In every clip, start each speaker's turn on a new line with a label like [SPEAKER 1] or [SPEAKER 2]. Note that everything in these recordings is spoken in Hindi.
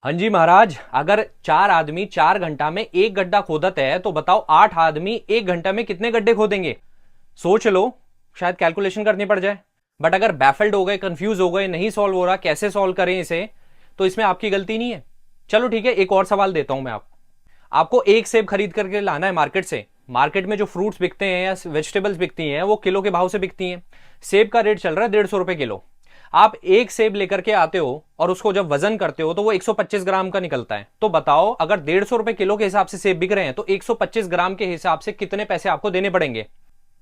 [SPEAKER 1] हाँ जी महाराज, अगर 4 आदमी 4 घंटा में एक गड्ढा खोदते हैं तो बताओ 8 आदमी 1 घंटा में कितने गड्ढे खोदेंगे। सोच लो, शायद कैलकुलेशन करनी पड़ जाए। बट अगर बैफल्ड हो गए, कंफ्यूज हो गए, नहीं सॉल्व हो रहा, कैसे सॉल्व करें इसे, तो इसमें आपकी गलती नहीं है। चलो ठीक है, एक और सवाल देता हूं मैं आपको एक सेब खरीद करके लाना है मार्केट से। मार्केट में जो फ्रूट्स बिकते हैं या वेजिटेबल्स बिकती हैं वो किलो के भाव से बिकती हैं। सेब का रेट चल रहा है 150 रुपए किलो। आप एक सेब लेकर के आते हो और उसको जब वजन करते हो तो वो 125 ग्राम का निकलता है। तो बताओ, अगर 150 रुपए किलो के हिसाब से सेब बिक रहे हैं तो 125 ग्राम के हिसाब से कितने पैसे आपको देने पड़ेंगे।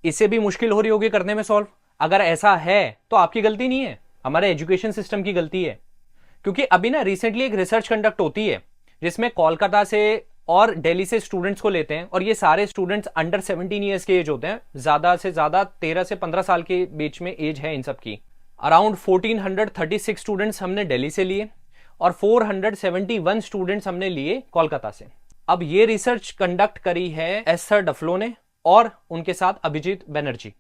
[SPEAKER 1] इससे भी मुश्किल हो रही होगी करने में सॉल्व। अगर ऐसा है तो आपकी गलती नहीं है, हमारे एजुकेशन सिस्टम की गलती है। क्योंकि अभी ना रिसेंटली एक रिसर्च कंडक्ट होती है जिसमें कोलकाता से और दिल्ली से स्टूडेंट्स को लेते हैं, और ये सारे स्टूडेंट्स अंडर 17 ईयर्स के एज होते हैं। ज्यादा से ज्यादा 13 से 15 साल के बीच में एज है इन सब की। अराउंड 1436 स्टूडेंट्स हमने दिल्ली से लिए और 471 स्टूडेंट्स हमने लिए कोलकाता से। अब ये रिसर्च कंडक्ट करी है एस्थर डफलो ने और उनके साथ अभिजीत बनर्जी।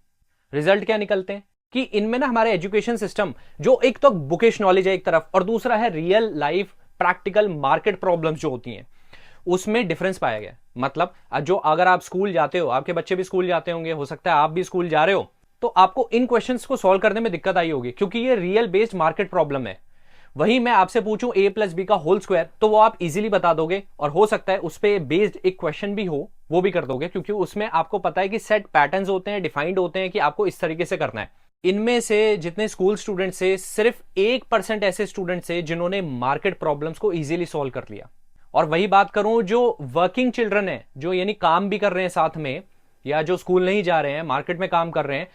[SPEAKER 1] रिजल्ट क्या निकलते हैं कि इनमें ना हमारे एजुकेशन सिस्टम, जो एक तो बुकिश नॉलेज है एक तरफ और दूसरा है real life practical market problems जो होती हैं, उसमें डिफरेंस पाया गया। मतलब जो अगर आप स्कूल जाते हो, आपके बच्चे भी स्कूल जाते होंगे, हो सकता है आप भी स्कूल जा रहे हो, तो आपको इन क्वेश्चंस को सॉल्व करने में दिक्कत आई होगी क्योंकि ये रियल बेस्ड मार्केट प्रॉब्लम है। वही मैं आपसे पूछूं a+b का होल स्क्वायर, तो वो आप इजीली बता दोगे, और हो सकता है उस पर बेस्ड एक क्वेश्चन भी हो वो भी कर दोगे, क्योंकि उसमें आपको पता है कि सेट पैटर्न्स होते हैं, डिफाइंड होते हैं कि आपको इस तरीके से करना है। इनमें से जितने स्कूल स्टूडेंट्स से सिर्फ 1% ऐसे स्टूडेंट्स से जिन्होंने मार्केट प्रॉब्लम्स को इजीली सॉल्व कर लिया। और वही बात करूं जो वर्किंग चिल्ड्रन है, जो यानी काम भी कर रहे हैं साथ में, या जो स्कूल नहीं जा रहे हैं मार्केट में काम कर रहे हैं,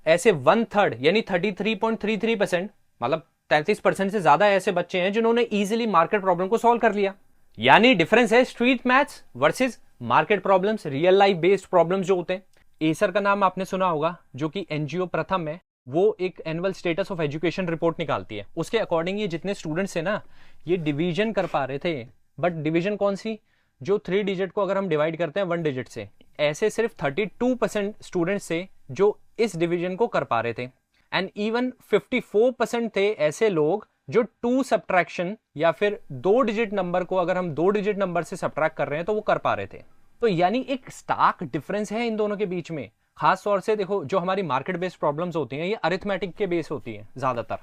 [SPEAKER 1] ऐसे 1/3 यानी 33.33%, मतलब 33% से ज्यादा ऐसे बच्चे हैं जिन्होंने इजीली मार्केट प्रॉब्लम को सॉल्व कर लिया। यानी डिफरेंस है street maths versus market problems, real life based problems जो होते हैं। एसर का नाम आपने सुना होगा, जो कि एनजीओ प्रथम है, वो एक annual status of education report निकालती है। उसके अकॉर्डिंग ये जितने स्टूडेंट्स है ना, ये डिवीजन कर पा रहे थे। बट डिवीजन कौन सी, जो 3 डिजिट को अगर हम डिवाइड करते हैं 1 डिजिट से, ऐसे सिर्फ 32% स्टूडेंट्स थे जो इस डिवीजन को कर पा रहे थे। एंड इवन 54% थे ऐसे लोग जो 2 सब्ट्रैक्शन या फिर 2 डिजिट नंबर को अगर हम 2 डिजिट नंबर से सब्ट्रैक्ट कर रहे हैं तो वो कर पा रहे थे। तो यानी एक स्टार्क डिफरेंस है इन दोनों के बीच में। खास तौर से देखो, जो हमारी मार्केट बेस्ड प्रॉब्लम्स होती हैं ये अरिथमेटिक के बेस होती है ज्यादातर।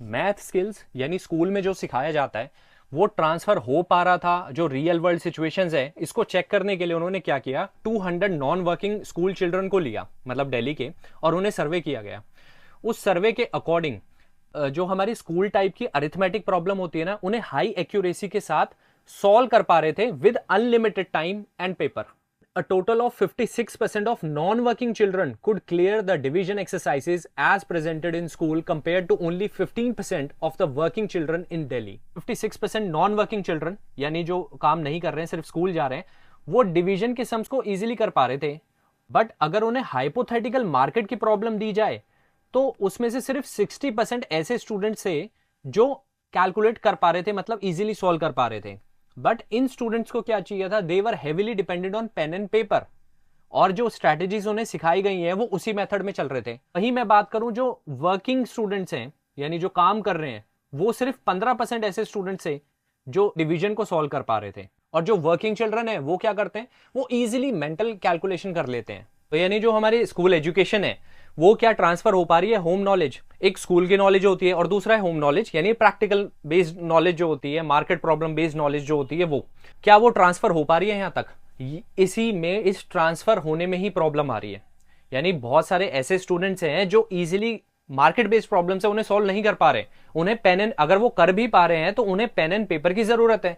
[SPEAKER 1] मैथ स्किल्स यानी स्कूल में जो सिखाया जाता है वो ट्रांसफर हो पा रहा था जो रियल वर्ल्ड सिचुएशंस है, इसको चेक करने के लिए उन्होंने क्या किया, 200 नॉन वर्किंग स्कूल चिल्ड्रन को लिया, मतलब दिल्ली के, और उन्हें सर्वे किया गया। उस सर्वे के अकॉर्डिंग जो हमारी स्कूल टाइप की अरिथमेटिक प्रॉब्लम होती है ना, उन्हें हाई एक्यूरेसी के साथ सॉल्व कर पा रहे थे with unlimited time and paper. A total of 56% of non-working children could clear the division exercises as presented in school compared to only 15% of the working children in Delhi. 56% non-working children, यानी जो काम नहीं कर रहे हैं, सिर्फ स्कूल जा रहे हैं, वो डिवीजन के सम्स को इजीली कर पा रहे थे। बट अगर उन्हें हाइपोथेटिकल मार्केट की प्रॉब्लम दी जाए तो उसमें से सिर्फ 60% ऐसे स्टूडेंट्स थे जो कैलकुलेट कर पा रहे थे, मतलब इजीली सॉल्व कर पा रहे थे। बट इन स्टूडेंट्स को क्या चाहिए था, they were heavily dependent on pen and paper, और जो स्ट्रैटेजीज उन्हें सिखाई गई हैं वो उसी मेथड में चल रहे थे। वहीं मैं बात करूं जो वर्किंग स्टूडेंट्स हैं, यानी जो काम कर रहे हैं, वो सिर्फ 15% ऐसे स्टूडेंट्स हैं जो डिवीजन को सॉल्व कर पा रहे थे। और जो वर्किंग चिल्ड्रन है वो क्या करते हैं, वो इजिली मेंटल कैलकुलेशन कर लेते हैं। तो यानी जो हमारी स्कूल एजुकेशन है वो क्या ट्रांसफर हो पा रही है, होम नॉलेज, एक स्कूल की नॉलेज होती है, और दूसरा है होम नॉलेज यानी प्रैक्टिकल बेस्ड नॉलेज जो होती है, मार्केट प्रॉब्लम बेस्ड नॉलेज जो होती है, वो क्या वो ट्रांसफर हो पा रही है यहां तक। इसी में, इस ट्रांसफर होने में ही प्रॉब्लम आ रही है। यानी बहुत सारे ऐसे स्टूडेंट्स हैं जो इजिली मार्केट बेस्ड प्रॉब्लम से उन्हें सॉल्व नहीं कर पा रहे। उन्हें पेन एंड, अगर वो कर भी पा रहे हैं तो उन्हें पेन एंड पेपर की जरूरत है।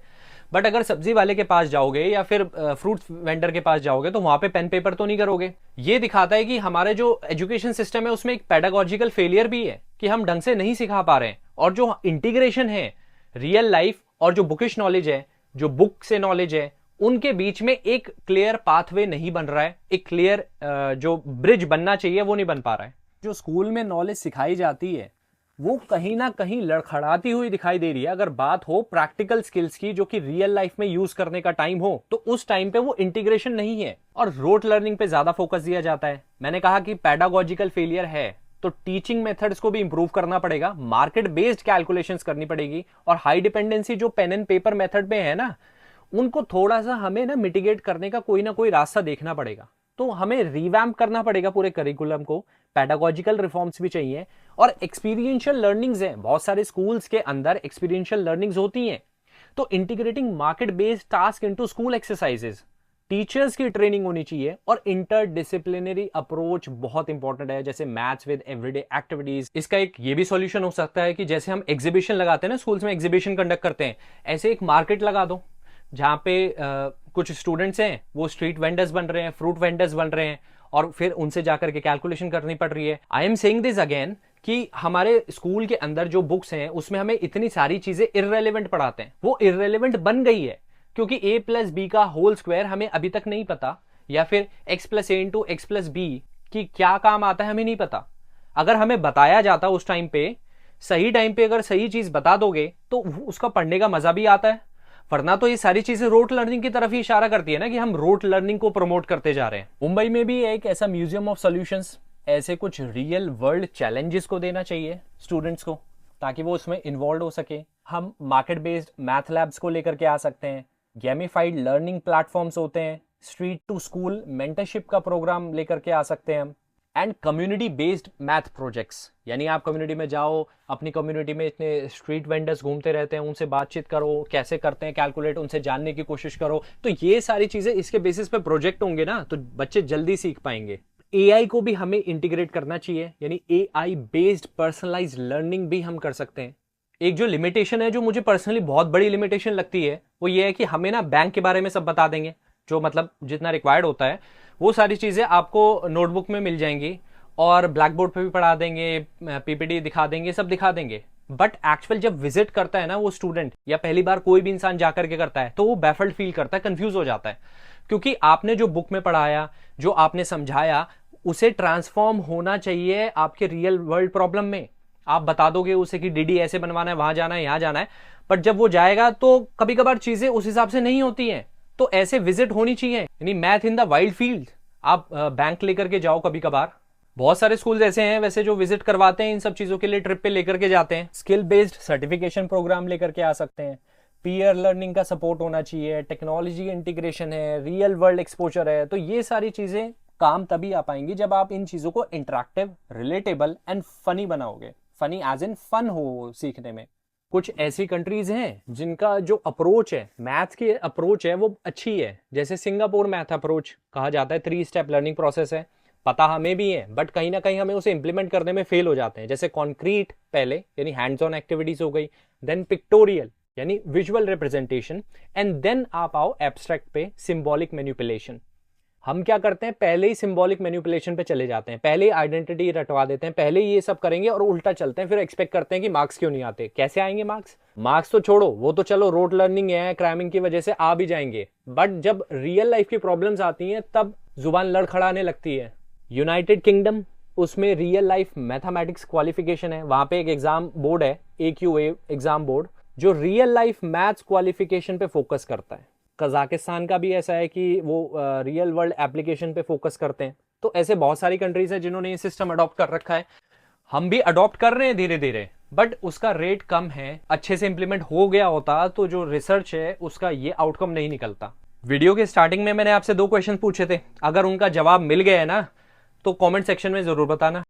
[SPEAKER 1] बट अगर सब्जी वाले के पास जाओगे या फिर फ्रूट वेंडर के पास जाओगे तो वहां पे पेन पेपर तो नहीं करोगे। ये दिखाता है कि हमारे जो एजुकेशन सिस्टम है उसमें एक पेडागोजिकल फेलियर भी है कि हम ढंग से नहीं सिखा पा रहे हैं। और जो इंटीग्रेशन है रियल लाइफ और जो बुकिश नॉलेज है, जो बुक से नॉलेज है, उनके बीच में एक क्लियर पाथवे नहीं बन रहा है, एक क्लियर जो ब्रिज बनना चाहिए वो नहीं बन पा रहा है। जो स्कूल में नॉलेज सिखाई जाती है वो कहीं ना कहीं लड़खड़ाती हुई दिखाई दे रही है। अगर बात हो प्रैक्टिकल स्किल्स की जो कि रियल लाइफ में यूज करने का टाइम हो, तो उस टाइम पे वो इंटीग्रेशन नहीं है और रोट लर्निंग पे ज्यादा फोकस दिया जाता है। मैंने कहा कि पैडागोजिकल फेलियर है, तो टीचिंग मेथड्स को भी इंप्रूव करना पड़ेगा, मार्केट बेस्ड कैलकुलेशंस करनी पड़ेगी, और हाई डिपेंडेंसी जो पेन एंड पेपर मेथड में है ना, उनको थोड़ा सा हमें ना मिटिगेट करने का कोई ना कोई रास्ता देखना पड़ेगा। तो हमें रिवैम्प करना पड़ेगा पूरे करिकुलम को, पैडागोजिकल रिफॉर्म्स भी चाहिए, और एक्सपीरियंशियल लर्निंग्स हैं, बहुत सारे स्कूल्स के अंदर एक्सपीरियंशियल लर्निंग्स होती हैं। तो integrating market based task into school exercises, teachers की ट्रेनिंग होनी चाहिए, और इंटर डिसिप्लिनरी अप्रोच बहुत इंपॉर्टेंट है, जैसे मैथ्स विद एवरीडे एक्टिविटीज। इसका एक ये भी सॉल्यूशन हो सकता है कि जैसे हम एग्जीबिशन लगाते हैं ना, स्कूल्स में एग्जीबिशन कंडक्ट करते हैं, ऐसे एक मार्केट लगा दो जहां पे कुछ स्टूडेंट्स हैं वो स्ट्रीट वेंडर्स बन रहे हैं, फ्रूट वेंडर्स बन रहे हैं, और फिर उनसे जाकर के कैलकुलेशन करनी पड़ रही है। I am saying this again कि हमारे स्कूल के अंदर जो बुक्स हैं उसमें हमें इतनी सारी चीजें इररेलेवेंट पढ़ाते हैं, वो इररेलेवेंट बन गई है क्योंकि a प्लस बी का होल स्क्वायर हमें अभी तक नहीं पता, या फिर x प्लस ए इंटू एक्स प्लस बी की क्या काम आता है हमें नहीं पता। अगर हमें बताया जाता उस टाइम पे, सही टाइम पे अगर सही चीज बता दोगे तो उसका पढ़ने का मजा भी आता है, वरना तो ये सारी चीजें रोट लर्निंग की तरफ ही इशारा करती है ना कि हम रोट लर्निंग को प्रमोट करते जा रहे हैं। मुंबई में भी एक ऐसा म्यूजियम ऑफ सॉल्यूशंस ऐसे कुछ रियल वर्ल्ड चैलेंजेस को देना चाहिए स्टूडेंट्स को, ताकि वो उसमें इन्वॉल्व हो सके। हम मार्केट बेस्ड मैथ लैब्स को लेकर के आ सकते हैं, गेमिफाइड लर्निंग प्लेटफॉर्म्स होते हैं, स्ट्रीट टू स्कूल मेंटरशिप का प्रोग्राम लेकर के आ सकते हैं हम, and community based math projects, यानी आप कम्युनिटी में जाओ, अपनी कम्युनिटी में इतने स्ट्रीट वेंडर्स घूमते रहते हैं, उनसे बातचीत करो, कैसे करते हैं कैलकुलेट, उनसे जानने की कोशिश करो। तो ये सारी चीजें इसके बेसिस पे प्रोजेक्ट होंगे ना, तो बच्चे जल्दी सीख पाएंगे। एआई को भी हमें इंटीग्रेट करना चाहिए, यानी एआई बेस्ड पर्सनलाइज्ड लर्निंग भी हम कर सकते हैं। एक जो लिमिटेशन है, जो मुझे पर्सनली बहुत बड़ी लिमिटेशन लगती है, वो ये है कि हमें ना बैंक के बारे में सब बता देंगे, जो मतलब जितना रिक्वायर्ड होता है वो सारी चीजें आपको नोटबुक में मिल जाएंगी, और ब्लैक बोर्ड पे भी पढ़ा देंगे, पीपीटी दिखा देंगे, सब दिखा देंगे। बट एक्चुअल जब विजिट करता है ना वो स्टूडेंट, या पहली बार कोई भी इंसान जाकर के करता है, तो वो बैफल्ड फील करता है, कंफ्यूज हो जाता है, क्योंकि आपने जो बुक में पढ़ाया, जो आपने समझाया, उसे ट्रांसफॉर्म होना चाहिए आपके रियल वर्ल्ड प्रॉब्लम में। आप बता दोगे उसे कि डीडी ऐसे बनवाना है, वहां जाना है, यहां जाना है, बट जब वो जाएगा तो कभी कभार चीजें उस हिसाब से नहीं होती हैं। तो ऐसे विजिट होनी चाहिए, यानी math in the wild field. आप बैंक लेकर के जाओ कभी कभार, बहुत सारे स्कूल ऐसे हैं वैसे जो विजिट करवाते हैं, इन सब चीजों के लिए ट्रिप पे लेकर के जाते हैं। स्किल बेस्ड सर्टिफिकेशन प्रोग्राम लेकर के आ सकते हैं, पीयर लर्निंग का सपोर्ट होना चाहिए, टेक्नोलॉजी इंटीग्रेशन है, रियल वर्ल्ड एक्सपोजर है। तो ये सारी चीजें काम तभी आ पाएंगी जब आप इन चीजों को इंटरेक्टिव, रिलेटेबल एंड फनी बनाओगे। फनी एज इन फन हो सीखने में। कुछ ऐसी कंट्रीज हैं जिनका जो अप्रोच है, मैथ की अप्रोच है, वो अच्छी है, जैसे सिंगापुर मैथ अप्रोच कहा जाता है, 3 स्टेप लर्निंग प्रोसेस है, पता हमें भी है, बट कहीं ना कहीं हमें उसे इंप्लीमेंट करने में फेल हो जाते हैं। जैसे कॉन्क्रीट पहले, यानी हैंड्स ऑन एक्टिविटीज हो गई, देन पिक्टोरियल यानी विजुअल रिप्रेजेंटेशन, एंड देन आप आओ एब्स्ट्रैक्ट पे, सिंबॉलिक मैनिपुलेशन। हम क्या करते हैं, पहले ही सिंबॉलिक मैनिपुलेशन पे चले जाते हैं, पहले ही आइडेंटिटी रटवा देते हैं, पहले ही ये सब करेंगे और उल्टा चलते हैं, फिर एक्सपेक्ट करते हैं कि मार्क्स क्यों नहीं आते। कैसे आएंगे मार्क्स? मार्क्स तो छोड़ो, वो तो चलो रोट लर्निंग है, क्रैमिंग की वजह से आ भी जाएंगे, बट जब रियल लाइफ की प्रॉब्लम्स आती हैं तब जुबान लड़खड़ाने लगती है। यूनाइटेड किंगडम, उसमें रियल लाइफ मैथमेटिक्स क्वालिफिकेशन है, वहां पे एक एग्जाम बोर्ड है, AQA एग्जाम बोर्ड, जो रियल लाइफ मैथ्स क्वालिफिकेशन पे फोकस करता है। कजाकिस्तान का भी ऐसा है कि वो रियल वर्ल्ड एप्लीकेशन पे फोकस करते हैं। तो ऐसे बहुत सारी कंट्रीज है जिन्होंने ये सिस्टम अडॉप्ट कर रखा है। हम भी अडॉप्ट कर रहे हैं धीरे धीरे, बट उसका रेट कम है। अच्छे से इंप्लीमेंट हो गया होता तो जो रिसर्च है उसका ये आउटकम नहीं निकलता। वीडियो के स्टार्टिंग में मैंने आपसे 2 क्वेश्चन पूछे थे, अगर उनका जवाब मिल गया है ना तो कमेंट सेक्शन में जरूर बताना।